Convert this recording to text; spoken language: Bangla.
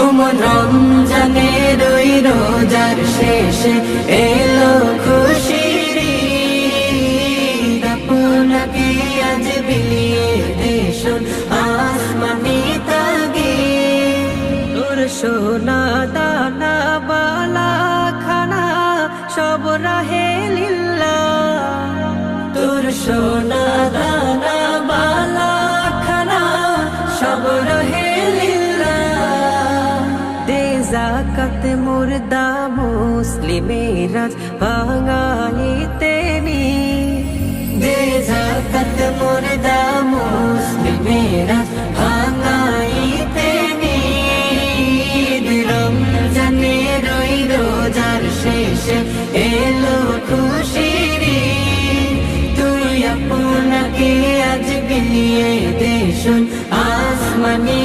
ওমন রমজানের ওই রোজার শেষে এলো খুশির ঈদ, আপনাকে আজ বিলিয়ে দেশুন আসমানি তাগিদ। তোর সোনা দানা বালা খানা সব রাহে লিল্লাহ, তোর সোনা দানা বালা খানা সব রাহে লিল্লাহ। দে যাকাত মুর্দা মুসলিমেরা ভাঙাইতে নি, দে যাকাত মুর্দা মুসলিমেরা ভাঙাইতে নি। রমজানের ওই রোজার শেষে এলো খুশির ঈদ, তুই আপনাকে আজ বিলিয়ে দেশুন আসমানি